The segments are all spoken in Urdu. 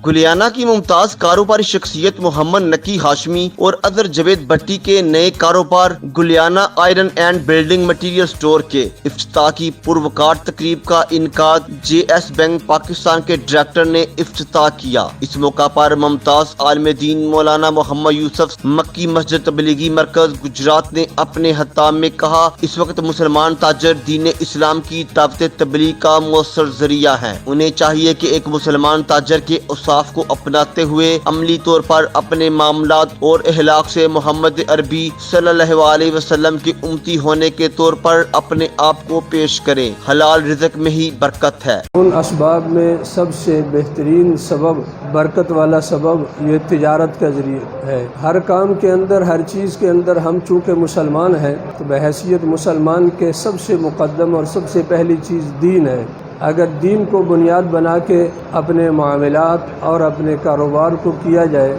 گلیانہ کی ممتاز کاروباری شخصیت محمد نقی ہاشمی اور اظہر جاوید بھٹی کے نئے کاروبار Guliana iron and building material store کے افتتاح کی پروقار تقریب کا انعقاد جے ایس بینک پاکستان کے ڈائریکٹر نے افتتاح کیا۔ اس موقع پر ممتاز عالم دین مولانا محمد یوسف مکی مسجد تبلیغی مرکز گجرات نے اپنے خطاب میں کہا، اس وقت مسلمان تاجر دین اسلام کی دعوت تبلیغ کا مؤثر ذریعہ ہیں۔ انہیں چاہیے کہ ایک مسلمان تاجر کے اوصاف کو اپناتے ہوئے عملی طور پر اپنے معاملات اور اخلاق سے محمد عربی صلی اللہ علیہ وسلم کے امتی ہونے کے طور پر اپنے آپ کو پیش کریں۔ حلال رزق میں ہی برکت ہے۔ ان اسباب میں سب سے بہترین سبب، برکت والا سبب یہ تجارت کا ذریعہ ہے۔ ہر کام کے اندر، ہر چیز کے اندر ہم چونکہ مسلمان ہیں تو بحیثیت مسلمان کے سب سے مقدم اور سب سے پہلی چیز دین ہے۔ اگر دین کو بنیاد بنا کے اپنے معاملات اور اپنے کاروبار کو کیا جائے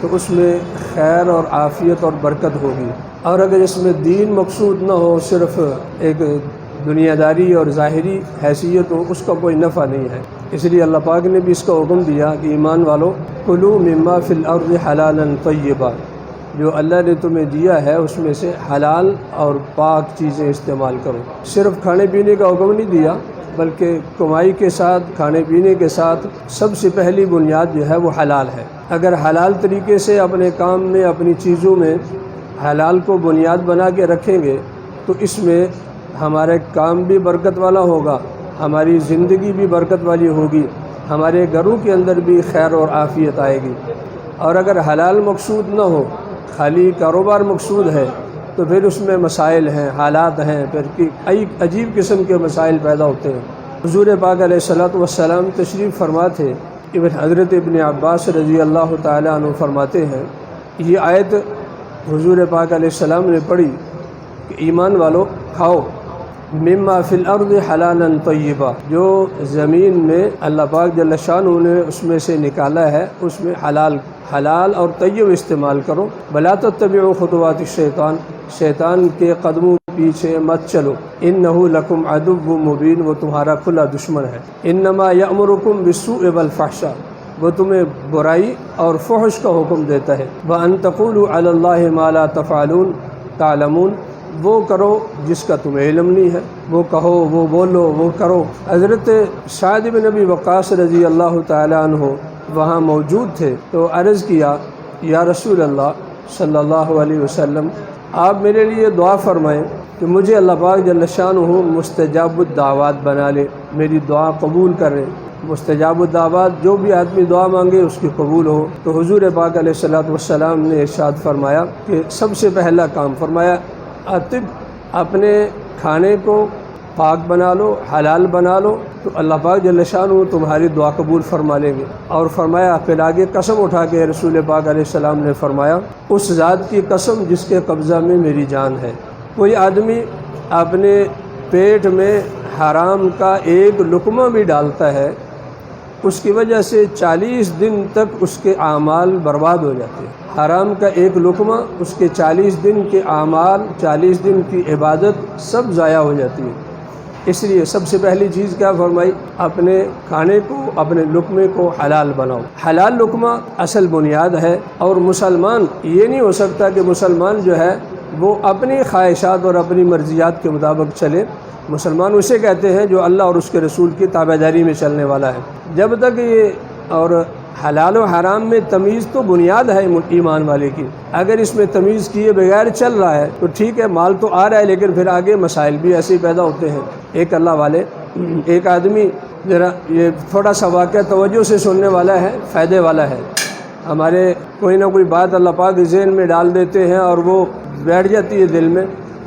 تو اس میں خیر اور عافیت اور برکت ہوگی، اور اگر اس میں دین مقصود نہ ہو، صرف ایک دنیا داری اور ظاہری حیثیت ہو، اس کا کوئی نفع نہیں ہے۔ اس لیے اللہ پاک نے بھی اس کا حکم دیا کہ ایمان والو کلوا مما فی الارض حلالا طیبا، جو اللہ نے تمہیں دیا ہے اس میں سے حلال اور پاک چیزیں استعمال کرو۔ صرف کھانے پینے کا حکم نہیں دیا، بلکہ کمائی کے ساتھ، کھانے پینے کے ساتھ سب سے پہلی بنیاد جو ہے وہ حلال ہے۔ اگر حلال طریقے سے اپنے کام میں، اپنی چیزوں میں حلال کو بنیاد بنا کے رکھیں گے تو اس میں ہمارے کام بھی برکت والا ہوگا، ہماری زندگی بھی برکت والی ہوگی، ہمارے گھروں کے اندر بھی خیر اور عافیت آئے گی۔ اور اگر حلال مقصود نہ ہو، خالی کاروبار مقصود ہے تو پھر اس میں مسائل ہیں، حالات ہیں، پھر عجیب قسم کے مسائل پیدا ہوتے ہیں۔ حضور پاک علیہ الصلوۃ والسلام تشریف فرما تھے، حضرت ابن عباس رضی اللہ تعالیٰ عنہ فرماتے ہیں، یہ آیت حضور پاک علیہ السلام نے پڑھی کہ ایمان والو کھاؤ مما فی الارض حلالا طیبا، جو زمین میں اللہ پاک جل شانہ نے اس میں سے نکالا ہے اس میں حلال اور طیب استعمال کرو۔ ولا تتبعوا خطوات الشیطان، شیطان کے قدموں پیچھے مت چلو، انہ لکم عدو مبین، وہ تمہارا کھلا دشمن ہے۔ انما یأمرکم بالسوء والفحشاء، وہ تمہیں برائی اور فحش کا حکم دیتا ہے۔ وان تقولوا علی اللہ ما لا تعلمون، وہ کرو جس کا تمہیں علم نہیں ہے، وہ کہو، وہ بولو، وہ کرو۔ حضرت سعد بن ابی وقاص رضی اللہ تعالیٰ عنہ وہاں موجود تھے تو عرض کیا، یا رسول اللہ صلی اللہ علیہ وسلم، آپ میرے لیے دعا فرمائیں کہ مجھے اللہ پاک جل شانہ مستجاب الدعوات بنا لے، میری دعا قبول کریں۔ مستجاب الدعوات، جو بھی آدمی دعا مانگے اس کی قبول ہو۔ تو حضور پاک علیہ الصلوۃ والسلام نے ارشاد فرمایا کہ سب سے پہلا کام فرمایا، اطب، اپنے کھانے کو پاک بنا لو، حلال بنا لو، تو اللہ پاک جل شانہ تمہاری دعا قبول فرما لیں گے۔ اور فرمایا، پھر آگے قسم اٹھا کے رسول پاک علیہ السلام نے فرمایا، اس ذات کی قسم جس کے قبضہ میں میری جان ہے، کوئی آدمی اپنے پیٹ میں حرام کا ایک لقمہ بھی ڈالتا ہے، اس کی وجہ سے 40 دن تک اس کے اعمال برباد ہو جاتے ہیں۔ حرام کا ایک لقمہ، اس کے 40 دن کے اعمال، 40 دن کی عبادت سب ضائع ہو جاتی ہے۔ اس لیے سب سے پہلی چیز کیا فرمائی، اپنے کھانے کو، اپنے لقمے کو حلال بناؤ۔ حلال لقمہ اصل بنیاد ہے، اور مسلمان یہ نہیں ہو سکتا کہ مسلمان جو ہے وہ اپنی خواہشات اور اپنی مرضیات کے مطابق چلے۔ مسلمان اسے کہتے ہیں جو اللہ اور اس کے رسول کی تابعداری میں چلنے والا ہے۔ جب تک یہ اور حلال و حرام میں تمیز تو بنیاد ہے ایمان والے کی، اگر اس میں تمیز کیے بغیر چل رہا ہے تو ٹھیک ہے، مال تو آ رہا ہے، لیکن پھر آگے مسائل بھی ایسے پیدا ہوتے ہیں۔ ایک اللہ والے، ایک آدمی، ذرا یہ تھوڑا سا واقعہ توجہ سے سننے والا ہے، فائدے والا ہے۔ ہمارے کوئی نہ کوئی بات اللہ پاک ذہن میں ڈال دیتے ہیں اور وہ بیٹھ جاتی ہے دل میں،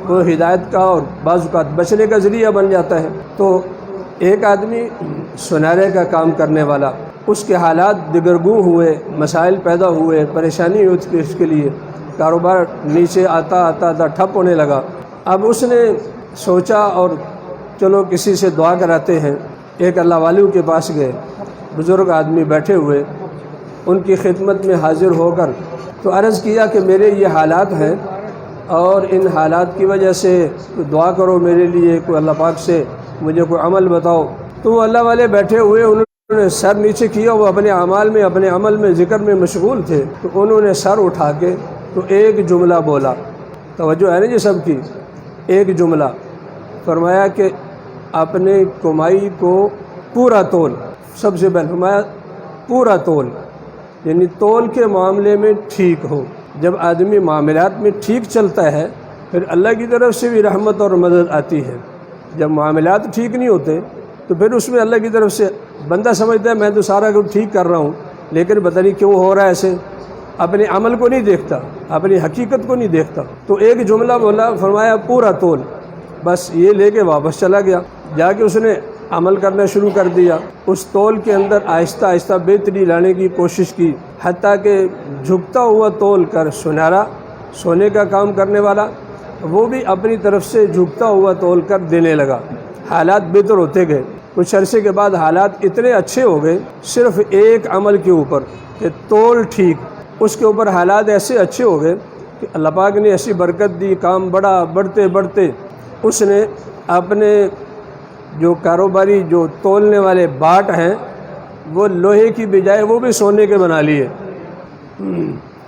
وہ ہدایت کا اور بعض اوقات بچنے کا ذریعہ بن جاتا ہے۔ تو ایک آدمی سنارے کا کام کرنے والا، اس کے حالات دگرگوں ہوئے، مسائل پیدا ہوئے، پریشانی ہوئی تھی اس کے لیے، کاروبار نیچے آتا ٹھپ ہونے لگا۔ اب اس نے سوچا اور چلو کسی سے دعا کراتے ہیں۔ ایک اللہ والوں کے پاس گئے، بزرگ آدمی بیٹھے ہوئے، ان کی خدمت میں حاضر ہو کر تو عرض کیا کہ میرے یہ حالات ہیں اور ان حالات کی وجہ سے دعا کرو میرے لیے، کوئی اللہ پاک سے مجھے کوئی عمل بتاؤ۔ تو وہ اللہ والے بیٹھے ہوئے، انہوں انہوں نے سر نیچے کیا، وہ اپنے عمل میں ذکر میں مشغول تھے، تو انہوں نے سر اٹھا کے تو ایک جملہ بولا، توجہ ہے نا جی سب کی، ایک جملہ فرمایا کہ اپنے کمائی کو پورا تول، سب سے پہلے فرمایا پورا تول، یعنی تول کے معاملے میں ٹھیک ہو۔ جب آدمی معاملات میں ٹھیک چلتا ہے پھر اللہ کی طرف سے بھی رحمت اور مدد آتی ہے۔ جب معاملات ٹھیک نہیں ہوتے تو پھر اس میں اللہ کی طرف سے بندہ سمجھتا ہے میں تو سارا کچھ ٹھیک کر رہا ہوں، لیکن پتہ نہیں کیوں ہو رہا ہے ایسے، اپنے عمل کو نہیں دیکھتا، اپنی حقیقت کو نہیں دیکھتا۔ تو ایک جملہ بولا، فرمایا پورا تول، بس یہ لے کے واپس چلا گیا، جا کے اس نے عمل کرنا شروع کر دیا۔ اس تول کے اندر آہستہ آہستہ بہتری لانے کی کوشش کی، حتیٰ کہ جھکتا ہوا تول کر سنہرا، سونے کا کام کرنے والا وہ بھی اپنی طرف سے جھکتا ہوا تول کر دینے لگا۔ حالات بہتر ہوتے گئے، کچھ عرصے کے بعد حالات اتنے اچھے ہو گئے، صرف ایک عمل کے اوپر کہ تول ٹھیک، اس کے اوپر حالات ایسے اچھے ہو گئے کہ اللہ پاک نے ایسی برکت دی، کام بڑھتے بڑھتے اس نے اپنے جو کاروباری جو تولنے والے باٹ ہیں وہ لوہے کی بجائے وہ بھی سونے کے بنا لیے۔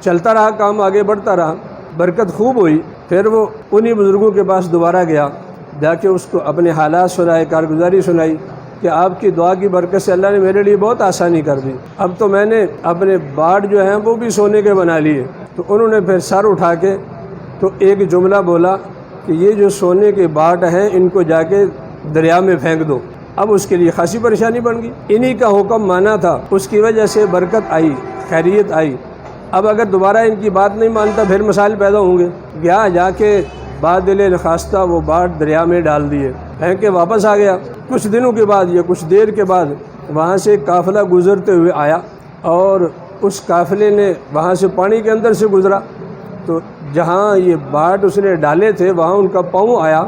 چلتا رہا کام، آگے بڑھتا رہا، برکت خوب ہوئی۔ پھر وہ انہی بزرگوں کے پاس دوبارہ گیا، جا کے اس کو اپنے حالات سنائے، کارگزاری سنائی کہ آپ کی دعا کی برکت سے اللہ نے میرے لیے بہت آسانی کر دی، اب تو میں نے اپنے باٹ جو ہیں وہ بھی سونے کے بنا لیے۔ تو انہوں نے پھر سر اٹھا کے تو ایک جملہ بولا کہ یہ جو سونے کے باٹ ہیں ان کو جا کے دریا میں پھینک دو۔ اب اس کے لیے خاصی پریشانی بن گئی، انہی کا حکم مانا تھا، اس کی وجہ سے برکت آئی، خیریت آئی۔ اب اگر دوبارہ ان کی بات نہیں مانتا پھر مسائل پیدا ہوں گے۔ گیا، جا کے بادل نخواستہ وہ باٹ دریا میں ڈال دیے، پھینک کے واپس آ گیا۔ کچھ دنوں کے بعد یا کچھ دیر کے بعد وہاں سے ایک قافلہ گزرتے ہوئے آیا، اور اس قافلے نے وہاں سے پانی کے اندر سے گزرا، تو جہاں یہ باٹ اس نے ڈالے تھے وہاں ان کا پاؤں آیا،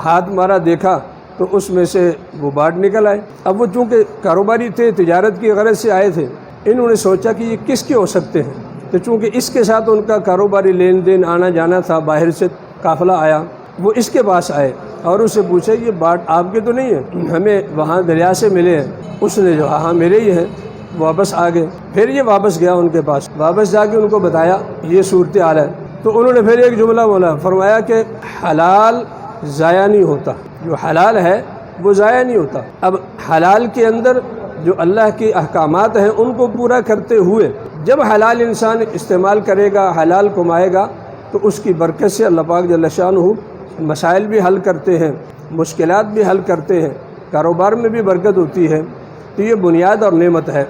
ہاتھ مارا، دیکھا تو اس میں سے وہ باٹ نکل آئے۔ اب وہ چونکہ کاروباری تھے، تجارت کی غرض سے آئے تھے، انہوں نے سوچا کہ یہ کس کے ہو سکتے ہیں، تو چونکہ اس کے ساتھ ان کا کاروباری لین دین آنا جانا تھا، باہر سے قافلہ آیا، وہ اس کے پاس آئے اور اس سے پوچھا یہ باٹ آپ کے تو نہیں ہیں، ہمیں وہاں دریا سے ملے ہیں۔ اس نے جو ہاں میرے ہی ہیں، واپس آ گئے۔ پھر یہ واپس گیا ان کے پاس، واپس جا کے ان کو بتایا یہ صورتحال ہے، تو انہوں نے پھر ایک جملہ بولا، فرمایا کہ حلال ضائع نہیں ہوتا، جو حلال ہے وہ ضائع نہیں ہوتا۔ اب حلال کے اندر جو اللہ کے احکامات ہیں ان کو پورا کرتے ہوئے جب حلال انسان استعمال کرے گا، حلال کمائے گا، تو اس کی برکت سے اللہ پاک جل شانہ مسائل بھی حل کرتے ہیں، مشکلات بھی حل کرتے ہیں، کاروبار میں بھی برکت ہوتی ہے۔ تو یہ بنیاد اور نعمت ہے۔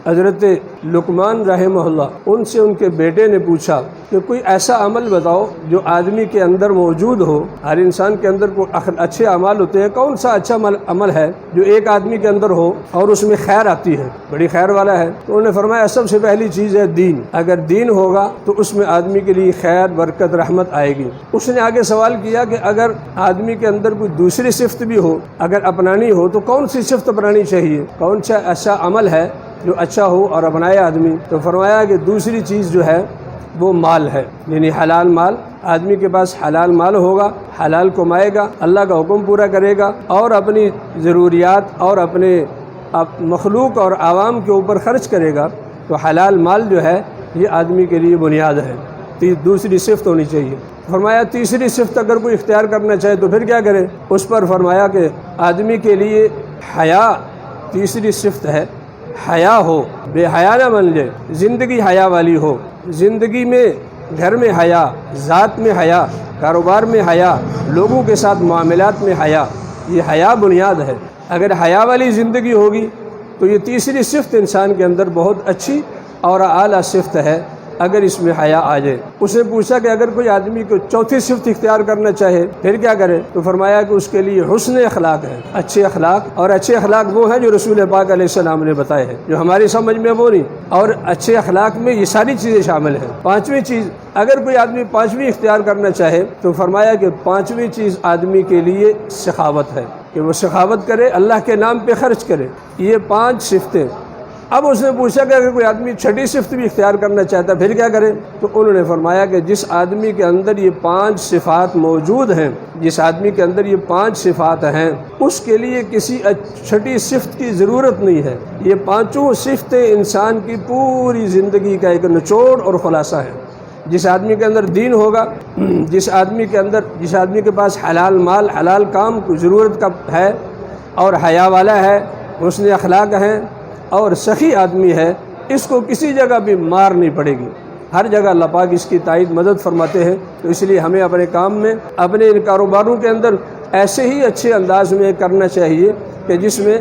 حضرت لقمان رحمہ اللہ، ان سے ان کے بیٹے نے پوچھا کہ کوئی ایسا عمل بتاؤ جو آدمی کے اندر موجود ہو، ہر انسان کے اندر کوئی اچھے اعمال ہوتے ہیں، کون سا اچھا عمل ہے جو ایک آدمی کے اندر ہو اور اس میں خیر آتی ہے، بڑی خیر والا ہے؟ تو انہوں نے فرمایا سب سے پہلی چیز ہے دین، اگر دین ہوگا تو اس میں آدمی کے لیے خیر، برکت، رحمت آئے گی۔ اس نے آگے سوال کیا کہ اگر آدمی کے اندر کوئی دوسری صفت بھی ہو، اگر اپنانی ہو تو کون سی صفت اپنانی چاہیے، کون سا ایسا عمل ہے جو اچھا ہو اور اپنائے آدمی؟ تو فرمایا کہ دوسری چیز جو ہے وہ مال ہے، یعنی حلال مال۔ آدمی کے پاس حلال مال ہوگا، حلال کمائے گا، اللہ کا حکم پورا کرے گا اور اپنی ضروریات اور اپنے مخلوق اور عوام کے اوپر خرچ کرے گا، تو حلال مال جو ہے یہ آدمی کے لیے بنیاد ہے۔ دوسری صفت ہونی چاہیے۔ فرمایا تیسری صفت اگر کوئی اختیار کرنا چاہے تو پھر کیا کرے؟ اس پر فرمایا کہ آدمی کے لیے حیا تیسری صفت ہے، حیا ہو، بے حیا نہ بن جائے، زندگی حیا والی ہو، زندگی میں گھر میں حیا، ذات میں حیا، کاروبار میں حیا، لوگوں کے ساتھ معاملات میں حیا، یہ حیا بنیاد ہے۔ اگر حیا والی زندگی ہوگی تو یہ تیسری صفت انسان کے اندر بہت اچھی اور اعلیٰ صفت ہے، اگر اس میں حیا آ جائے۔ اس نے پوچھا کہ اگر کوئی آدمی کو چوتھی صفت اختیار کرنا چاہے پھر کیا کرے؟ تو فرمایا کہ اس کے لیے حسن اخلاق ہے، اچھے اخلاق، اور اچھے اخلاق وہ ہیں جو رسول پاک علیہ السلام نے بتائے ہیں، جو ہماری سمجھ میں وہ نہیں، اور اچھے اخلاق میں یہ ساری چیزیں شامل ہیں۔ پانچویں چیز، اگر کوئی آدمی پانچویں اختیار کرنا چاہے تو فرمایا کہ پانچویں چیز آدمی کے لیے سخاوت ہے، کہ وہ سخاوت کرے، اللہ کے نام پہ خرچ کرے۔ یہ 5 صفتیں اب اس نے پوچھا کہ اگر کوئی آدمی چھٹی صفت بھی اختیار کرنا چاہتا پھر کیا کرے؟ تو انہوں نے فرمایا کہ جس آدمی کے اندر یہ 5 صفات موجود ہیں، جس آدمی کے اندر یہ 5 صفات ہیں، اس کے لیے کسی چھٹی صفت کی ضرورت نہیں ہے۔ یہ 5 صفتیں انسان کی پوری زندگی کا ایک نچوڑ اور خلاصہ ہے۔ جس آدمی کے اندر دین ہوگا، جس آدمی کے پاس حلال مال، حلال کام کی ضرورت کا ہے اور حیا والا ہے، حسن اخلاق ہیں اور سخی آدمی ہے، اس کو کسی جگہ بھی مار نہیں پڑے گی۔ ہر جگہ اللہ پاک اس کی تائید مدد فرماتے ہیں۔ تو اس لیے ہمیں اپنے کام میں، اپنے ان کاروباروں کے اندر ایسے ہی اچھے انداز میں کرنا چاہیے کہ جس میں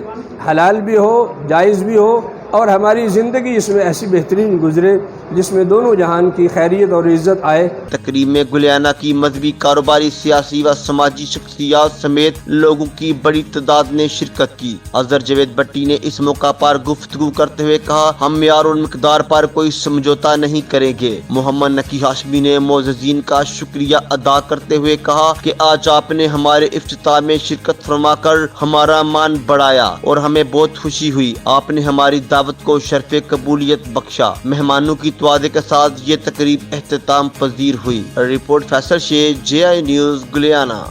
حلال بھی ہو، جائز بھی ہو، اور ہماری زندگی اس میں ایسی بہترین گزرے جس میں دونوں جہان کی خیریت اور عزت آئے۔ تقریب میں گلیانہ کی مذہبی، کاروباری، سیاسی و سماجی شخصیات سمیت لوگوں کی بڑی تعداد نے شرکت کی۔ اظہر جاوید بٹی نے اس موقع پر گفتگو کرتے ہوئے کہا، ہم معیار اور مقدار پر کوئی سمجھوتا نہیں کریں گے۔ محمد نقی ہاشمی نے معززین کا شکریہ ادا کرتے ہوئے کہا کہ آج آپ نے ہمارے افتتاح میں شرکت فرما کر ہمارا مان بڑھایا اور ہمیں بہت خوشی ہوئی۔ آپ نے ہماری دعوت کو شرف قبولیت بخشا۔ مہمانوں کی توادے کے ساتھ یہ تقریب اختتام پذیر ہوئی۔ رپورٹ فیصل شیخ، JI نیوز، گلیانہ۔